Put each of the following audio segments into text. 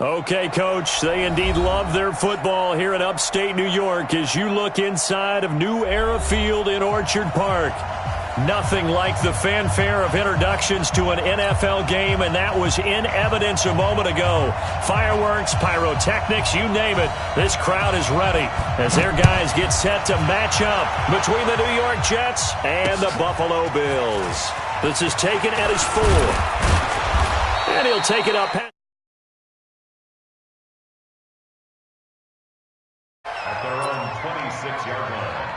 Okay, Coach, they indeed love their football here in upstate New York as you look inside of New Era Field in Orchard Park. Nothing like the fanfare of introductions to an NFL game, and that was in evidence a moment ago. Fireworks, pyrotechnics, you name it. This crowd is ready as their guys get set to match up between the New York Jets and the Buffalo Bills. This is taken at his 4. And he'll take it up. At their own 26-yard line.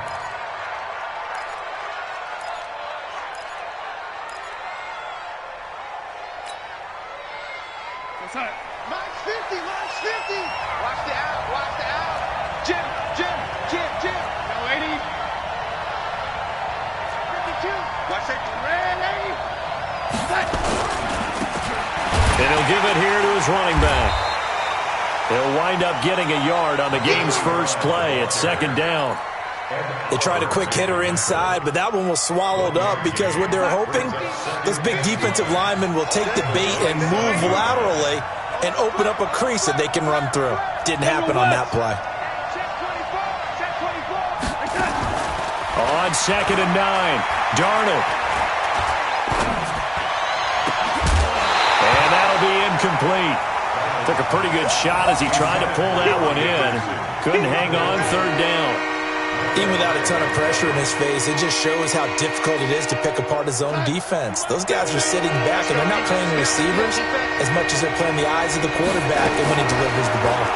Mine's 50, mine's 50. Watch the out, watch the out. Jim. No, 80. 52. Watch it. Ready. And he'll give it here to his running back. He'll wind up getting a yard on the game's first play at 2nd down. They tried a quick hitter inside, but that one was swallowed up because what they're hoping, this big defensive lineman will take the bait and move laterally and open up a crease that they can run through. Didn't happen on that play. On 2nd and 9, Darnold. And that'll be incomplete. Took a pretty good shot as he tried to pull that one in. Couldn't hang on 3rd down. Even without a ton of pressure in his face, it just shows how difficult it is to pick apart his own defense. Those guys are sitting back, and they're not playing receivers as much as they're playing the eyes of the quarterback and when he delivers the ball.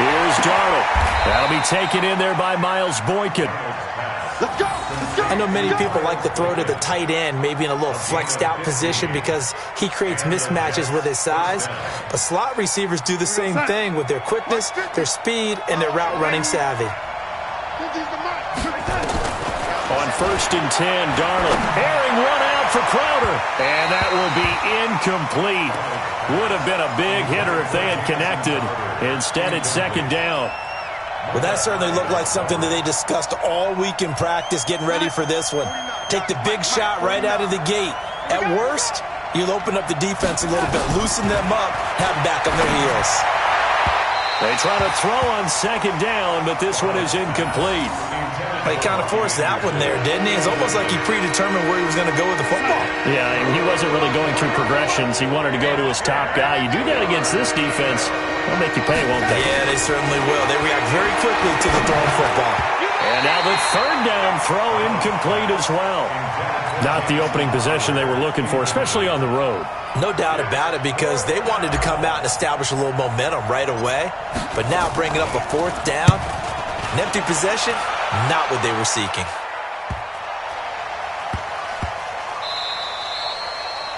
Here's Darnold. That'll be taken in there by Miles Boykin. Let's go. I know many people like to throw to the tight end, maybe in a little flexed out position because he creates mismatches with his size. But slot receivers do the same thing with their quickness, their speed, and their route running savvy. On 1st and 10, Darnold. Airing one out for Crowder. And that will be incomplete. Would have been a big hitter if they had connected. Instead, it's 2nd down. Well, that certainly looked like something that they discussed all week in practice getting ready for this one. Take the big shot right out of the gate. At worst, you'll open up the defense a little bit, loosen them up, have them back on their heels. They try to throw on 2nd down, but this one is incomplete. He kind of forced that one there, didn't he? It's almost like he predetermined where he was going to go with the football. Yeah, he wasn't really going through progressions. He wanted to go to his top guy. You do that against this defense, they'll make you pay, won't they? Yeah, they certainly will. They react very quickly to the thrown football. And now the 3rd down throw incomplete as well. Not the opening possession they were looking for, especially on the road. No doubt about it, because they wanted to come out and establish a little momentum right away. But now bringing up a 4th down, an empty possession, not what they were seeking.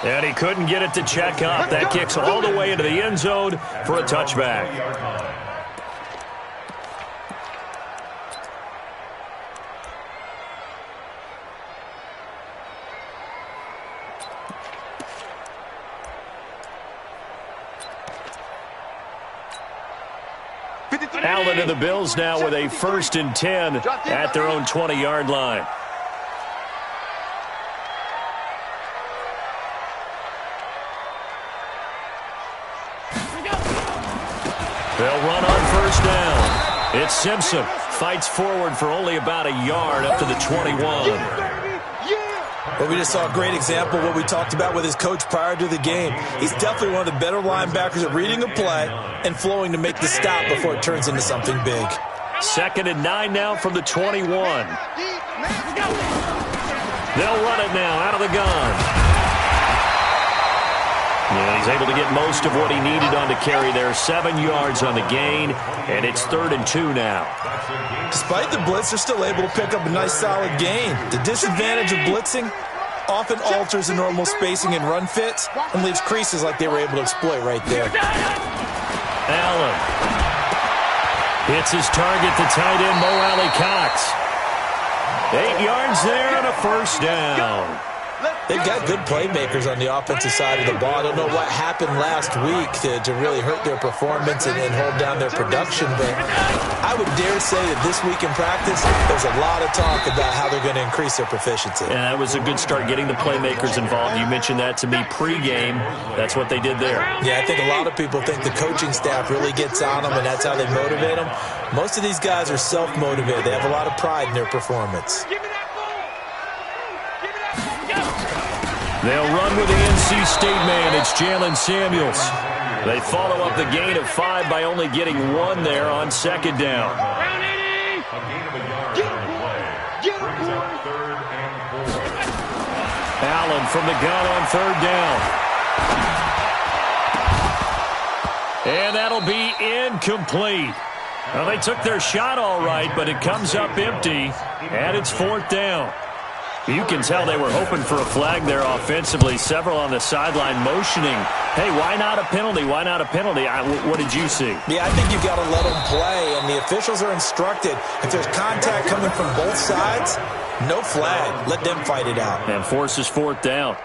And he couldn't get it to check up. That kicks all the way into the end zone for a touchback. Allen and the Bills now with a 1st and 10 at their own 20-yard line. They'll run on 1st down. It's Simpson. Fights forward for only about a yard up to the 21. Well, we just saw a great example of what we talked about with his coach prior to the game. He's definitely one of the better linebackers at reading a play and flowing to make the stop before it turns into something big. 2nd and 9 now from the 21. They'll run it now out of the gun. Yeah, he's able to get most of what he needed on the carry there. 7 yards on the gain, and it's 3rd and 2 now. Despite the blitz, they're still able to pick up a nice solid gain. The disadvantage of blitzing often alters the normal spacing and run fits and leaves creases like they were able to exploit right there. Allen hits his target, the tight end, Mo Alley Cox. 8 yards there and a 1st down. They've got good playmakers on the offensive side of the ball. I don't know what happened last week to really hurt their performance and hold down their production, but I would dare say that this week in practice, there's a lot of talk about how they're going to increase their proficiency. And that was a good start, getting the playmakers involved. You mentioned that to me pregame. That's what they did there. Yeah, I think a lot of people think the coaching staff really gets on them, and that's how they motivate them. Most of these guys are self-motivated. They have a lot of pride in their performance. They'll run with the NC State man. It's Jalen Samuels. They follow up the gain of 5 by only getting 1 there on second down. Allen from the gun on third down. And that'll be incomplete. Well, they took their shot all right, but it comes up empty, and it's fourth down. You can tell they were hoping for a flag there offensively. Several on the sideline motioning, hey, why not a penalty? Why not a penalty? What did you see? Yeah, I think you've got to let them play, and the officials are instructed. If there's contact coming from both sides, no flag. Let them fight it out. And forces fourth down.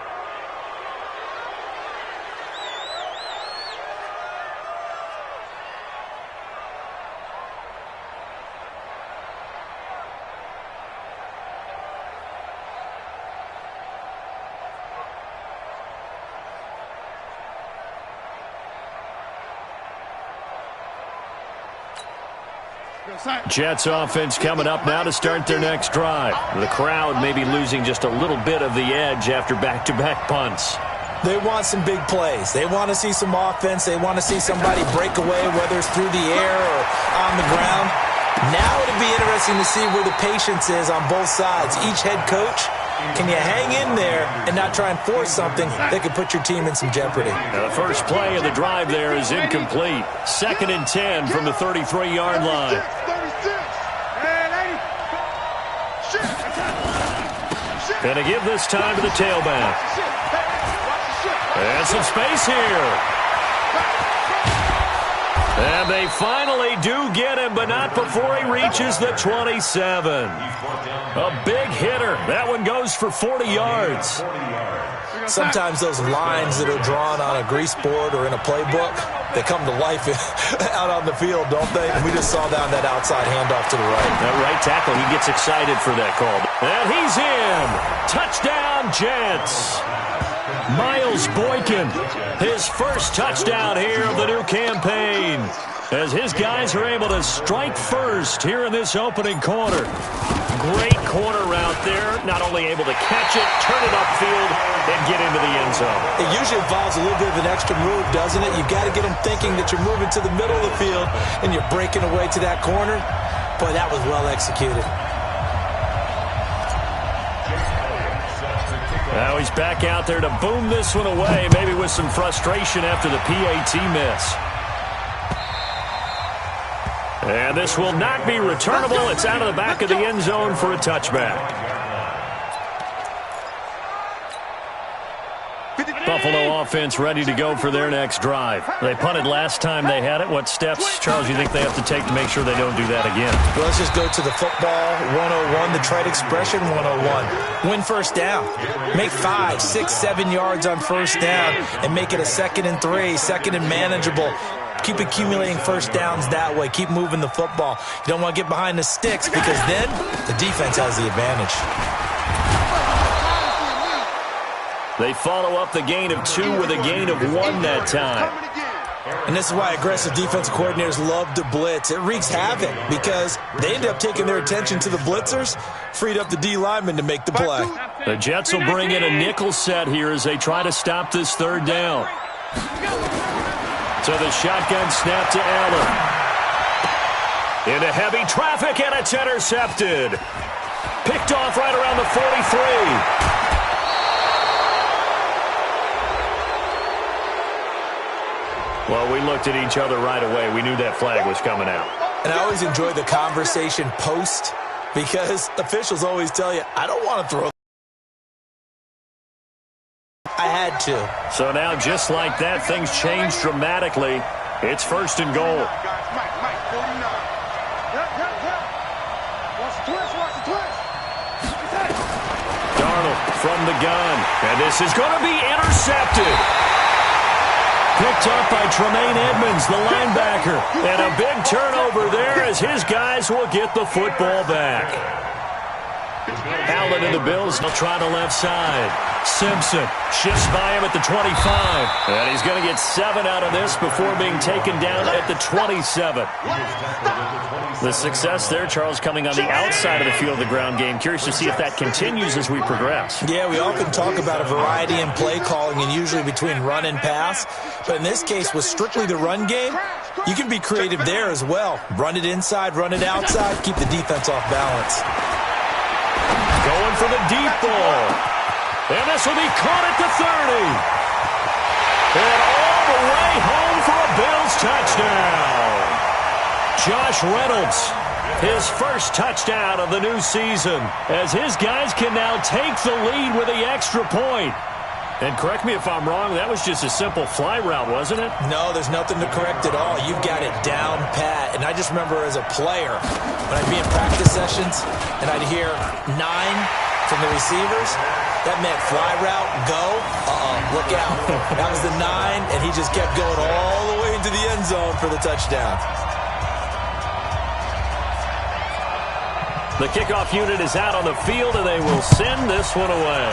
Jets offense coming up now to start their next drive. The crowd may be losing just a little bit of the edge after back-to-back punts. They want some big plays. They want to see some offense. They want to see somebody break away, whether it's through the air or on the ground. Now it'll be interesting to see where the patience is on both sides. Each head coach, can you hang in there and not try and force something that could put your team in some jeopardy? Now the first play of the drive there is incomplete. 2nd and 10 from the 33-yard line. And to give this time to the tailback. And some space here. And they finally do get him, but not before he reaches the 27. A big hitter. That one goes for 40 yards. Sometimes those lines that are drawn on a grease board or in a playbook, they come to life out on the field, don't they? And we just saw down that outside handoff to the right. That right tackle, he gets excited for that call. And he's in. Touchdown, Jets. Miles Boykin, his first touchdown here of the new campaign, as his guys are able to strike first here in this opening quarter. Great corner route there, not only able to catch it, turn it upfield, and get into the end zone. It usually involves a little bit of an extra move, doesn't it? You've got to get them thinking that you're moving to the middle of the field and you're breaking away to that corner. Boy, that was well executed. Now he's back out there to boom this one away, maybe with some frustration after the PAT miss. And this will not be returnable. It's out of the back of the end zone for a touchback. Buffalo offense ready to go for their next drive. They punted last time they had it. What steps, Charles, you think they have to take to make sure they don't do that again? Well, let's just go to the football 101, the trade expression 101. Win first down. Make 5, 6, 7 yards on first down and make it a 2nd and 3, 2nd and manageable. Keep accumulating first downs that way. Keep moving the football. You don't want to get behind the sticks because then the defense has the advantage. They follow up the gain of 2 with a gain of 1 that time. And this is why aggressive defense coordinators love to blitz. It wreaks havoc because they end up taking their attention to the blitzers, freed up the D lineman to make the play. The Jets will bring in a nickel set here as they try to stop this third down. So the shotgun snap to Allen. Into heavy traffic, and it's intercepted. Picked off right around the 43. Well, we looked at each other right away. We knew that flag was coming out. And I always enjoy the conversation post because officials always tell you, I don't want to throw. I had to. So now, just like that, things change dramatically. It's 1st and goal. Darnold from the gun. And this is going to be intercepted. Picked up by Tremaine Edmonds, the linebacker. And a big turnover there as his guys will get the football back. Allen and the Bills will try the left side. Simpson shifts by him at the 25. And he's going to get 7 out of this before being taken down at the 27. The success there, Charles, coming on the outside of the field of the ground game. Curious to see if that continues as we progress. Yeah, we often talk about a variety in play calling and usually between run and pass. But in this case, with strictly the run game, you can be creative there as well. Run it inside, run it outside, keep the defense off balance. Going for the deep ball. And this will be caught at the 30. And all the way home for a Bills touchdown. Josh Reynolds, his first touchdown of the new season, as his guys can now take the lead with the extra point. And correct me if I'm wrong, that was just a simple fly route, wasn't it? No, there's nothing to correct at all. You've got it down pat. And I just remember as a player, when I'd be in practice sessions and I'd hear 9 from the receivers, that meant fly route, go, look out. That was the 9, and he just kept going all the way into the end zone for the touchdown. The kickoff unit is out on the field, and they will send this one away.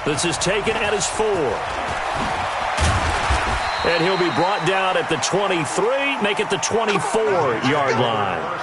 This is taken at his 4. And he'll be brought down at the 23, make it the 24-yard line.